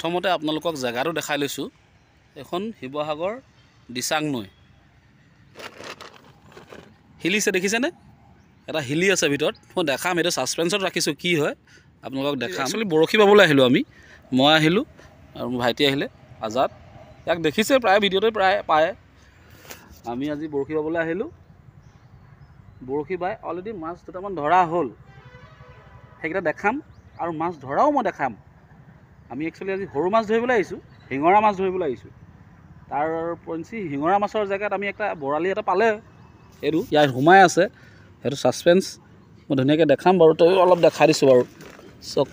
প্ৰথমতে আপোনালোকক জেগাটো দেখাই লৈছোঁ। এখন শিৱসাগৰ দিচাং নৈ হিলিছে দেখিছেনে? এটা হিলি আছে ভিতৰত। মই দেখাম, এইটো ছাছপেঞ্চত ৰাখিছোঁ কি হয় আপোনালোকক দেখাম। একচুৱেলি বৰশী বাবলৈ আহিলোঁ আমি, মই আহিলোঁ আৰু মোৰ ভাইটি আহিলে আজাদ। ইয়াক দেখিছে প্ৰায় ভিডিঅ'তে প্ৰায় পায়। আমি আজি বৰশী বাবলৈ আহিলোঁ। বৰশী বাই অলৰেডি মাছ দুটামান ধৰা হ'ল, সেইকেইটা দেখাম আৰু মাছ ধৰাও মই দেখাম। আমি একচুৱেলি আজি সৰু মাছ ধৰিবলৈ আহিছোঁ, শিঙৰা মাছ ধৰিবলৈ আহিছোঁ। তাৰ পঞ্চি শিঙৰা মাছৰ জেগাত আমি একটা বৰালি এটা পালে, এইটো ইয়াত সোমাই আছে, সেইটো ছাছপেঞ্চ। মই ধুনীয়াকৈ দেখাম বাৰু, তয়ো অলপ দেখাই দিছোঁ বাৰু। চক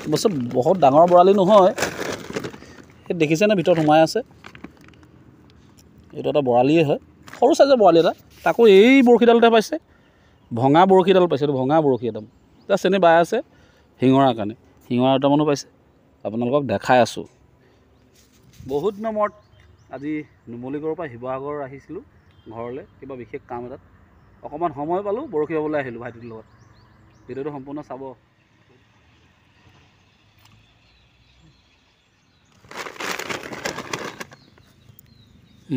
অৱশ্যে বহুত ডাঙৰ বৰালি নহয়, সেই দেখিছেনে ভিতৰত সোমাই আছে। এইটো এটা বৰালিয়ে হয়, সৰু চাইজৰ বৰালি এটা। তাকো এই বৰশীডালতে পাইছে, ভঙা বৰশীডাল পাইছে। এইটো ভঙা বৰশী একদম জাষ্ট এনেই বাই আছে শিঙৰাৰ কাৰণে। শিঙৰা দুটামানো পাইছে, আপোনালোকক দেখাই আছোঁ। বহুত দিনৰ মূৰত আজি নুমলীগড়ৰ পৰা শিৱসাগৰ আহিছিলোঁ ঘৰলৈ, কিবা বিশেষ কাম এটাত। অকণমান সময় পালোঁ, বৰশী বাবলৈ আহিলোঁ ভাইটিৰ লগত। ভিডিঅ'টো সম্পূৰ্ণ চাব।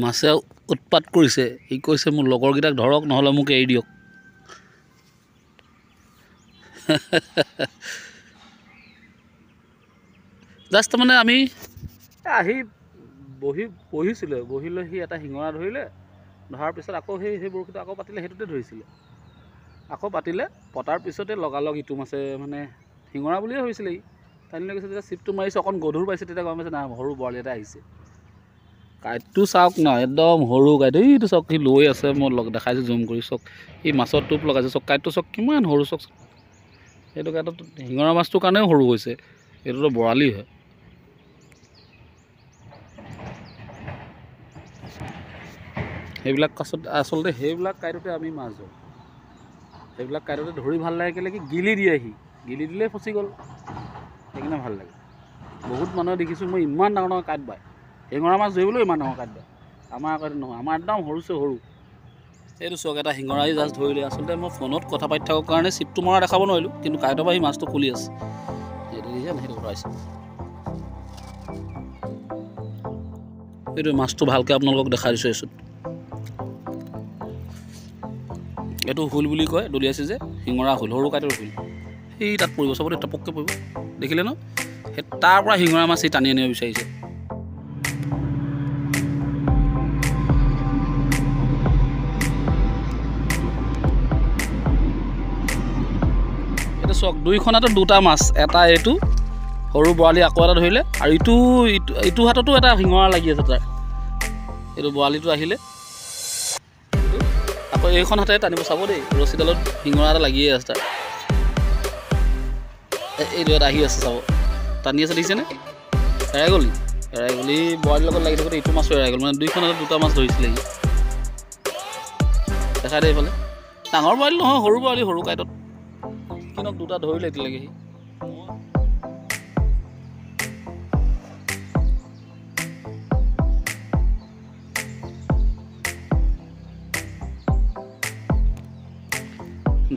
মাছে উৎপাত কৰিছে, সি কৈছে মোৰ লগৰকেইটাক ধৰক, নহ'লে মোক এৰি দিয়ক। জাষ্ট মানে আমি আহি বহিছিলে, বহি লৈ সি এটা শিঙৰা ধৰিলে। ধৰাৰ পিছত আকৌ সেই বৰশীটো আকৌ পাতিলে, সেইটোতে ধৰিছিলে। আকৌ পাতিলে, পতাৰ পিছতে লগালগ ইটো মাছে মানে শিঙৰা বুলিয়ে ভাবিছিলে সি। টানি লৈ গৈছে, যেতিয়া চিপটো মাৰিছে অকণ গধুৰ পাইছে, তেতিয়া গম পাইছে না সৰু বৰালি এটা আহিছে। কাইটটো চাওক না, একদম সৰু কাইট। এইটো চাওক সি লৈ আছে, মই দেখাইছোঁ জুম কৰি। চাওক সি মাছৰ টোপ লগাইছে, চাওক কাইটটো চাওক কিমান সৰু। চাওক সেইটো কাইটত শিঙৰা মাছটোৰ কাৰণেও সৰু হৈছে, এইটোতো বৰালি হয়। সেইবিলাক আচলতে সেইবিলাক কাইটতে আমি মাছ ধৰোঁ। সেইবিলাক কাইটতে ধৰি ভাল লাগে কেলৈ কি গিলি দিয়ে, সি গিলি দিলেই ফচি গ'ল, সেইকাৰণে ভাল লাগে। বহুত মানুহে দেখিছোঁ মই ইমান ডাঙৰ ডাঙৰ কাইট বায়, শিঙৰা মাছ ধৰিবলৈও ইমান ডাঙৰ কাইট বায়। আমাৰ কাইট নহয়, আমাৰ একদম সৰুছে সৰু। এইটো চাওক এটা শিঙৰাই জাষ্ট ধৰিলে। আচলতে মই ফোনত কথা পাতি থকাৰ কাৰণে চিপটো মৰা দেখাব নোৱাৰিলোঁ, কিন্তু কাইটৰ পৰা সি মাছটো খুলি আছে। সেইটো দেখিছে নাই, সেইটো উঠাইছে। এইটো মাছটো ভালকৈ আপোনালোকক দেখাই দিছোঁ। এইটো শোল বুলি কয়, দলিয়াইছে যে শিঙৰা শোল, সৰু কাইটৰ শোল। সেই তাত পৰিব, চবতে টপককৈ পৰিব, দেখিলে ন? সেই তাৰ পৰা শিঙৰা মাছ সি টানি আনিব বিচাৰিছে। এইটো চাওক, দুইখনতো দুটা মাছ, এটা এইটো সৰু বৰালি আকৌ এটা ধৰিলে, আৰু ইটো হাততো এটা শিঙৰা লাগি আছে তাৰ। এইটো বৰালিটো আহিলে, আকৌ এইখন হাতে টানিব, চাব দেই, ৰছীডালত শিঙৰা এটা লাগিয়ে আছে তাৰ। এইটো এটা আহি আছে, চাব টানি আছে, দেখিছেনে? এৰাই গ'ল, বৰালিৰ লগত লাগি থাকোঁতে ইটো মাছো এৰাই গ'ল। মানে দুইখন হাতত দুটা মাছ ধৰিছিলে সি। দেখাই দে এইফালে, ডাঙৰ বৰালি নহয়, সৰু বৰালি, সৰু কাইটত কিন্তু দুটা ধৰিলে এতিয়ালৈকে সি।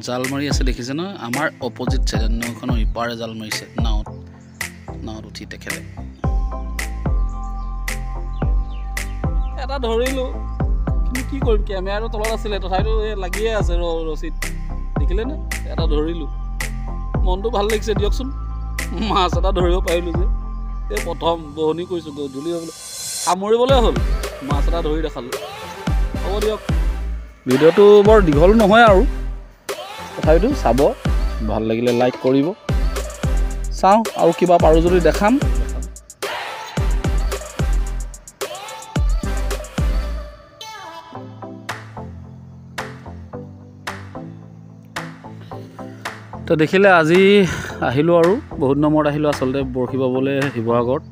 জাল মাৰি আছে, দেখিছে ন? আমাৰ অপজিট চাইডে নৈখনৰ ইপাৰে জাল মাৰিছে, নাৱত উঠি তেখেতে। এটা ধৰিলোঁ, কিন্তু কি কৰিম, কেমেৰাটো তলত আছিলে, তথাপিতো লাগিয়ে আছে ৰছীত, দেখিলেনে? এটা ধৰিলোঁ, মনটো ভাল লাগিছে দিয়কচোন। মাছ এটা ধৰিব পাৰিলোঁ যে, এই প্ৰথম বহনি কৰিছোঁ, গধূলি হ'বলৈ সামৰিবলৈ হ'ল, মাছ এটা ধৰি দেখালোঁ। হ'ব দিয়ক, ভিডিঅ'টো বৰ দীঘল নহয় আৰু, তথাপিতো চাব, ভাল লাগিলে লাইক কৰিব। চাওঁ আৰু কিবা পাৰোঁ যদি দেখাম। তো দেখিলে আজি আহিলোঁ আৰু বহুত দিনৰ মূৰত আহিলোঁ আচলতে বৰশী বাবলৈ শিৱসাগৰত।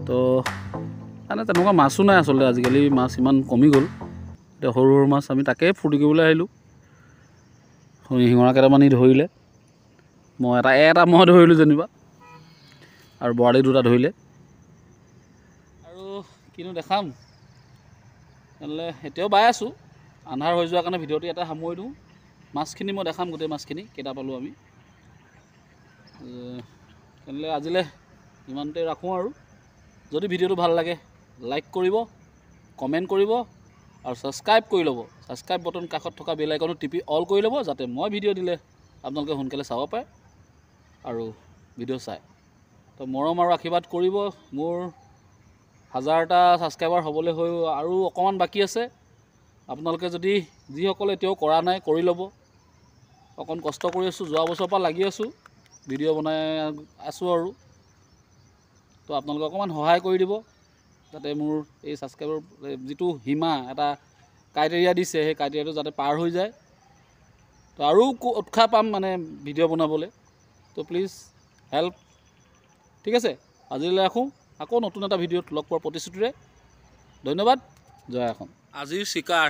তো মানে তেনেকুৱা মাছো নাই আচলতে, আজিকালি মাছ ইমান কমি গ'ল। এতিয়া সৰু সৰু মাছ আমি তাকেই ফূৰ্তি কৰিবলৈ আহিলোঁ। শিঙৰা কেইটামান ধৰিলে, মই এটা মই ধৰিলোঁ যেনিবা, আৰু বৰালি দুটা ধৰিলে। আৰু কিনো দেখাম, তেনেহ'লে এতিয়াও বাই আছোঁ, আন্ধাৰ হৈ যোৱাৰ কাৰণে ভিডিঅ'টো এটা সামৰি দিওঁ। মাছখিনি মই দেখাম, গোটেই মাছখিনি কেইটা পালোঁ আমি। তেনেহ'লে আজিলৈ ইমানতে ৰাখোঁ আৰু যদি ভিডিঅ'টো ভাল লাগে লাইক কৰিব কমেণ্ট কৰিব আৰু ছাবস্ক্ৰাইব কৰি ল'ব ছাবস্ক্ৰাইব বটন কাষত থকা বেল আইকনটো টিপি অল কৰি ল'ব যাতে মই ভিডিঅ' দিলে আপোনালোকে সোনকালে চাব পাৰে আৰু ভিডিঅ' চাই তো মৰম আৰু আশীৰ্বাদ কৰিব মোৰ 1000টা ছাবস্ক্ৰাইবাৰ হ'বলৈ হৈ আৰু অকণমান বাকী আছে আপোনালোকে যদি যিসকলে এতিয়াও কৰা নাই কৰি ল'ব অকণ কষ্ট কৰি আছোঁ যোৱা বছৰৰ পৰা লাগি আছোঁ ভিডিঅ' বনাই আছোঁ আৰু তো আপোনালোকে অকণমান সহায় কৰি দিব যাতে মোৰ এই ছাবস্ক্ৰাইবৰ যিটো সীমা এটা ক্ৰাইটেৰিয়া দিছে সেই ক্ৰাইটেৰিয়াটো যাতে পাৰ হৈ যায় তো আৰু উৎসাহ পাম মানে ভিডিঅ' বনাবলৈ তো প্লিজ হেল্প ঠিক আছে আজিলৈ ৰাখোঁ আকৌ নতুন এটা ভিডিঅ'ত লগ পোৱাৰ প্ৰতিশ্ৰুতিৰে ধন্যবাদ জয় আসন আজিৰ চিকাৰ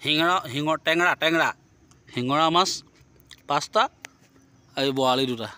টেঙৰা শিঙৰা মাছ 5টা আৰু বৰালি 2টা